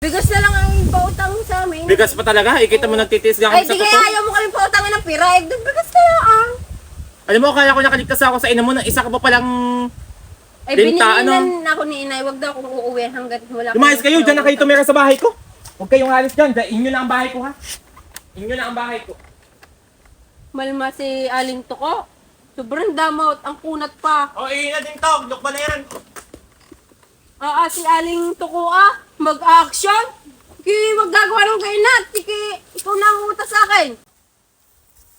Bigas na lang ang pautang mo sa amin. Bigas pa talaga? Ikita mo nagtitiis lang Ay, kami sa di kaya totoo. ayaw mo kami pautangin ng pira. Eh, bigas kaya ah. Alam mo, kaya ko nakaligtas ako sa ina mo na isa ka pa palang... Ay, Linta, binilinan ako ni inay. Wag daw akong uuwi hanggat wala Lumayas kayo, dyan na kayo tumira sa bahay ko. Huwag kayong alis dyan, inyo na ang bahay ko ha. Inyo na ang bahay ko. Malma si Aling Toko. Sobrang damot. Ang kunat pa. O, na din to, look ba na yan? Si Aling Toko ah. Mag-action. Kaya wag gagawa ng kainat. Sige, ikaw na ang utas sa akin.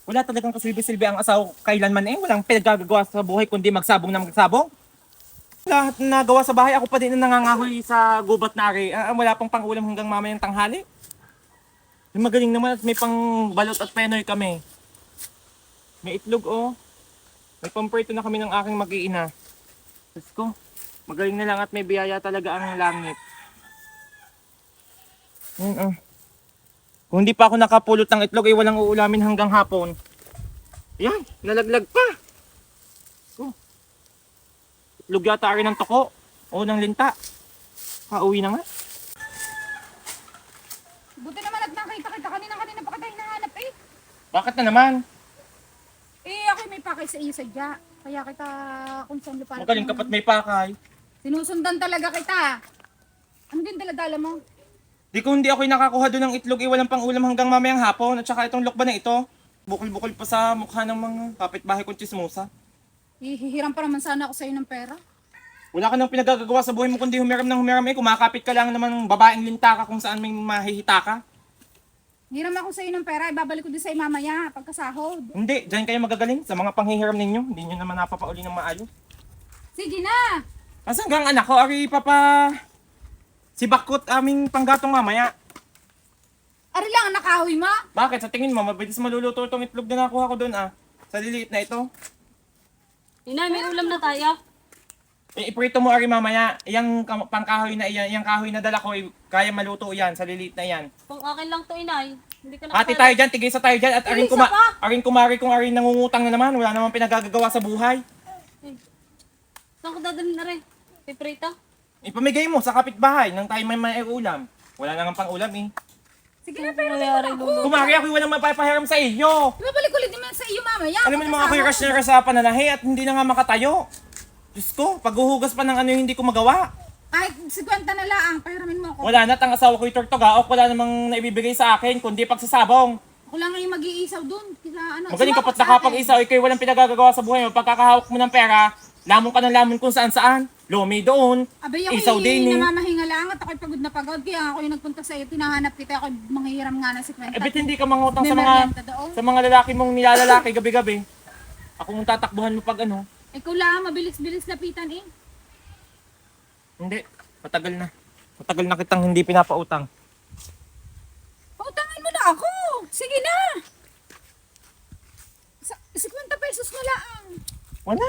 Wala talagang kasilbi-silbi ang asawa kailanman eh. Walang pinagagawa sa buhay kundi magsabong na magsabong. Lahat na gawa sa bahay, ako pa din ang nangangahoy sa gubat na ari. Wala pang pangulam hanggang mamayang tanghali. Yung magaling naman at may pang balot at penoy kami. May itlog oh. May pamprito na kami ng aking mag-iina. Diyos ko, magaling na lang at may biyaya talaga ang langit. Kung hindi pa ako nakapulot ng itlog ay walang uulamin hanggang hapon. Yan, nalaglag pa. Oh. Itlog yata rin ng toko o ng linta. Pauwi na nga. Buti naman at nakita kita kanina pa kita hinahanap eh. Bakit na naman? Eh ako may pakay sa iyo sadya. Kaya kita kung saan lupa. Magaling kapat may pakay. Sinusundan talaga kita. Ano din dala-dala mo? Hindi ako nakakuha doon ng itlog ay walang pang ulam hanggang mamayang hapon. At saka itong lokba na ito, bukol-bukol pa sa mukha ng mga kapitbahay kong chismosa. Hihiram pa naman sana ako sa iyo ng pera. Wala ka nang pinagagawa sa buhay mo kundi humiram ng humiram eh. Kumakapit ka lang naman ng babaeng linta ka kung saan may mahihita ka. Hiram ako sa iyo ng pera, ibabalik ko din sa iyo mamaya pagkasahod. Hindi, dyan kayo magagaling sa mga panghihiram ninyo. Hindi nyo naman napapauli ng maayos. Sige na! Kasi hanggang anak ko, ari papa... Si Bakot aming panggatong mamaya. Ari lang ang nakahoy mo? Bakit? Sa tingin mo, mabilis maluluto itong itlog na nakuha ko doon ah. Sa liliit na ito. Inay, may ulam na tayo. Iprito mo ari mamaya. Yang pangkahoy na iyan, yang kahoy na dala ko, kaya maluto yan sa liliit na yan. Kung akin lang to, inay. Hindi ka Hati tayo dyan, tigisa tayo dyan. At aring, Tigisa pa? aring kumari kung aring nangungutang na naman. Wala namang pinagagagawa sa buhay. Saan ko dadalhin na rin? Piprita? Ipamigay mo sa kapitbahay nang tayo may ulam. Wala nang pang ulam eh. Sige na, pero Mayari lulu. Kumari ako walang mapapahiram sa iyo. ibabalik ulit naman sa iyo mamaya. Alam mo yung mga kuya na sa pananahi at hindi na nga makatayo. Diyos ko, paghuhugas pa ng ano yung hindi ko magawa. Kahit 50 na lang, pahiramin mo ako. Wala na, ang asawa ko'y tortogaok, wala namang naibibigay sa akin, kundi pagsasabong. Ako lang ngayon mag-iisaw dun. Kisa, ano, Magaling sumama kapag sa akin. nakapag-isa, ikaw walang pinagagagawa sa buhay mo. Pagkakahawak mo ng pera, lamon ka ng lamon kung saan-saan. Lomi doon, Abay, isaw ako'y din eh. namamahinga lang at ako'y pagod na pagod. Kaya ako'y nagpunta sa iyo, tinahanap kita. Ako'y manghihiram nga ng 50. Eh, ba't hindi ka mangutang May sa mga merienda doon. sa mga lalaki mong nilalalaki gabi-gabi? Ako mong tatakbuhan mo pag ano. Ikaw lang, mabilis-bilis lapitan eh. Hindi, matagal na. Matagal na kitang hindi pinapautang. Pautangan mo na ako! Sige na! 50 pesos na lang. Wala.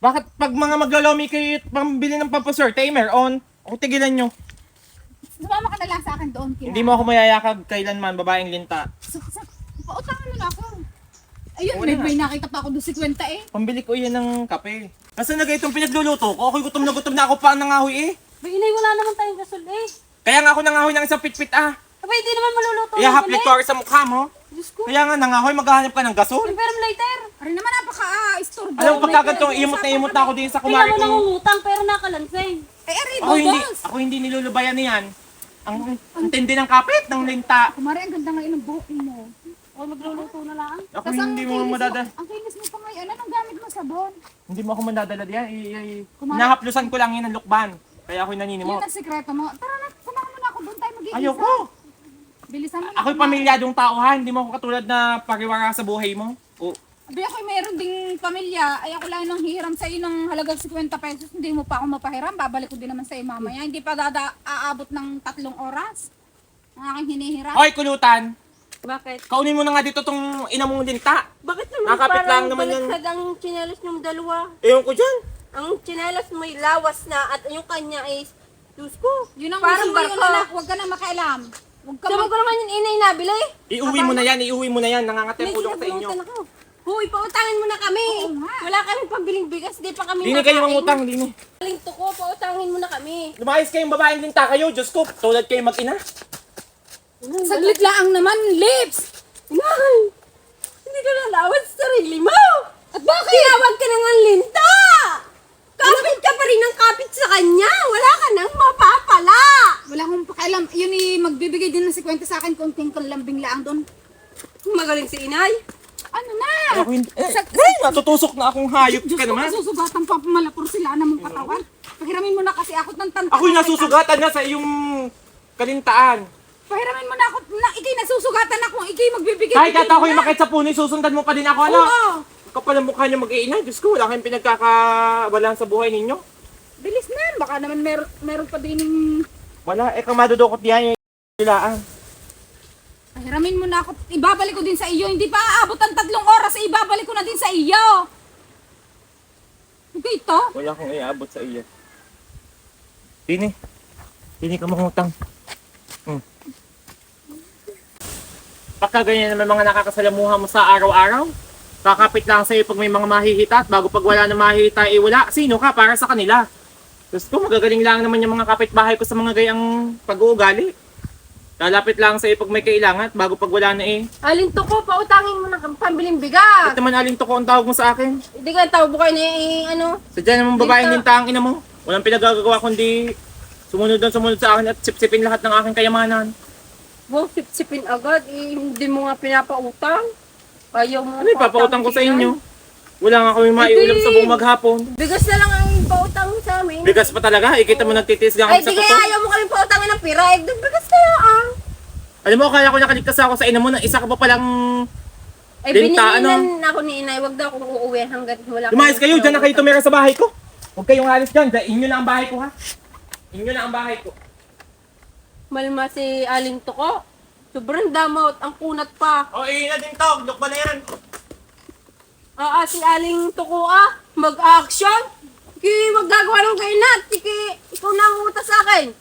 Bakit pag mga maglalomi kayo pambili ng pampaswerte, timer on, o tigilan nyo. Sumama ka na lang sa akin doon. Hindi mo ako mayayakag kailanman, babaeng linta. Pautangan mo na ako. Ayun, Wala. may nakita pa ako doon 50 eh. Pambili ko yan ng kape. Kasi na itong pinagluluto ko, ako'y gutom na ako pa ang nangahoy eh. Bay, inay, wala naman tayong gasol eh. Kaya nga ako nangahoy ng isang pitpit ah. Abay, hindi naman maluluto. Ihaplit ko sa mukha mo. Diyos ko. Kaya nga nangahoy, maghahanap ka ng gasol. Yung pera mo later. Ari naman napaka-istorbo. Alam mo, pagkagantong imot na ako din sa Hindi kumari naman ko. nangungutang, pero nakalansing. Eh, ari, Ako hindi nilulubayan niyan. Ang tindi ng kapit, ng linta. Kumari, ang ganda ngayon ng buhok mo. O, magluluto na lang. Ako Tas hindi mo madadala. Ang kinis mo pa ngayon. Anong gamit mo sabon? Hindi mo ako madadala diyan. Kumari. Nahaplusan ko lang yun ng lukban. Kaya ako'y Yun naninimot. ang sikreto mo. Tara na, samahan mo na ako doon tayo mag-iisa. Ayoko. Bilisan mo na. Ako'y pamilyadong tao ha. Hindi mo ako katulad na pariwara sa buhay mo. O, Abi ako mayroon ding pamilya. Ay ako lang nang hihiram sa iyo ng halagang 50 pesos. Hindi mo pa ako mapahiram. Babalik ko din naman sa iyo mamaya. Hindi pa aabot ng 3 oras. Ang aking hinihiram. Hoy, kulutan! Bakit? Kaunin mo na nga dito tong ina mong linta. Bakit naman Nakapit parang lang naman yan. baliktad ang tsinelas niyong dalawa? Ewan ko dyan. Ang tsinelas may lawas na at yung kanya ay, Diyos ko, Yun ang parang gusto mo yun, barko. anak. Huwag ka na makialam. Huwag ka Sabi ko naman yung inay nabili. Iuwi mo na yan, iuwi mo na yan. Nangangatay May pulong sa inyo. sinabunutan ako. Hoy, pautangin mo na kami. Oo nga. Wala kaming pambiling bigas, di pa kami Lini kayo mangutang, Lini. Aling tuko, pautangin mo na kami. Lumayas kayong babaeng linta kayo, Diyos ko. Tulad kayo mag-ina. Saglit lang naman, Lips! Inay! Hindi ka nalawan sa sarili mo! At bakit? Tinawag ka ng linta! Kapit ka pa rin ng kapit sa kanya! Wala ka nang mapapala! Wala akong pakialam. Yun magbibigay din ng 50 sa akin, konting kalambing lang doon. Magaling si inay. Ano na? Ako hindi. Natutusok na akong hayop Diyos ka ko, naman. kasusugatan pa malapor sila na mong katawan. Pahiramin mo na kasi ako ng tanta. Ako'y nasusugatan na sa iyong kalintaan. Pahiramin mo na ako na ikay nasusugatan ako. Ikay magbibigay. Kahit bigay yata mo ako'y na. makit sa puno, susundan mo pa din ako, ano? Oo. Kapal ang mukha niyo mag-iina. Diyos ko, wala kayong pinagkakabalaan sa buhay ninyo. Bilis na. Baka naman meron pa din yung... Wala, kang madudukot diyan yung ilaan. Pahiramin mo na ako. Ibabalik ko din sa iyo. Hindi pa aabot ang 3 oras. Ibabalik ko na din sa iyo. Okay ito? Wala akong iabot sa iyo. Tini ka mangutang. Pagka ganyan naman mga nakakasalamuha mo sa araw-araw, kakapit lang sa'yo pag may mga mahihita at bago pag wala na mahihita, wala. Sino ka para sa kanila? Tapos ko, magagaling lang naman yung mga kapitbahay ko sa mga gayang pag-uugali. Lalapit lang sa'yo pag may kailangan at bago pag wala na Aling tuko, pautangin mo na pambiling bigas. Ito man aling toko ang tawag mo sa akin. Hindi ka tawag kayo na ano. Sadya naman babaeng Linta. linta ang ina mo. Walang pinagagawa kundi sumunod sa akin at sipsipin lahat ng aking kayamanan. Wow, sip-sipin agad. Hindi mo nga pinapautang. Ayaw mo. Ano ipapautang ko sa inyo? Wala nga kami maiulam sa buong maghapon. Bigas na lang ang pautang mo sa amin. Bigas pa talaga, ikita mo nagtitiis lang Ay, kami sa di totoo. kaya ayaw mo kami pautangin ng pira. Bigas kaya ah. Alam mo, kaya ko nakaligtas ako sa ina mo na isa ka pa palang Ay, linta, binilinan ako ni inay. Wag daw akong uuwi hanggat wala lumayas kayo, dyan na kayo tumira sa bahay ko. Huwag kayong alis dyan, inyo na ang bahay ko ha. Inyo na ang bahay ko. Malma si Aling Tuko. Sobrang damot. Ang kunat pa. O, na din to, lukbaleran. Si Aling Tuko mag-action. Wag gagawa ng kainat. Ikaw na ang utas sa akin.